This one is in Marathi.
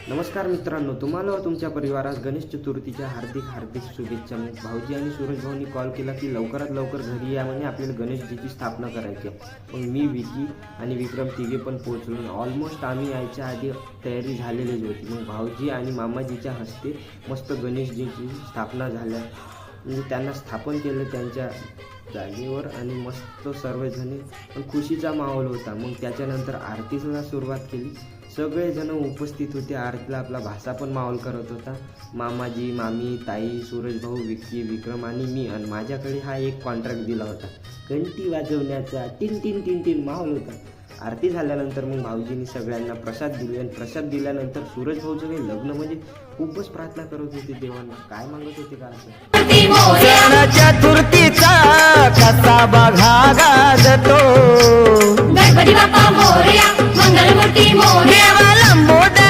नमस्कार मित्रांनो, तुम्हाला व तुमच्या परिवारास गणेश चतुर्थीच्या हार्दिक शुभेच्छा. मग भाऊजी आणि सूरज भाऊनी कॉल केला की लवकरात लवकर घरी या म्हणे, आपल्याला गणेशजीची स्थापना करायची आहे. मग मी, विकी आणि विक्रम तिघे पण पोहोचलो. ऑलमोस्ट आम्ही यायच्या आधी तयारी झालेलीच होती. मग भाऊजी आणि मामाजीच्या हस्ते मस्त गणेशजीची स्थापना झाल्या, म्हणजे त्यांना स्थापन केलं त्यांच्या जागेवर आणि मस्त सर्वजण पण खुशीचा माहोल होता. मग त्याच्यानंतर आरतीला सुरुवात केली. सगळेजण उपस्थित होते. आरतीला आपला भाषा पण माहोल करत होता. मामाजी, मामी, ताई, सूरज भाऊ, विक्की, विक्रम आणि मी. आणि माझ्याकडे हा एक कॉन्ट्रॅक्ट दिला होता, घंटी वाजवण्याचा. टिन टिन टिन टिन माहोल होता. आरती झाल्यानंतर मग भाऊजींनी सगळ्यांना प्रसाद दिले आणि प्रसाद दिल्यानंतर सूरज भाऊचं काही लग्न म्हणजे खूपच प्रार्थना करत होते देवांना. काय मागत होते का असं चतुर्थीचा कसा बघा गाजतो, गणपती बाप्पा मोरया, मंगलमूर्ती मोरया. देवाला मोठा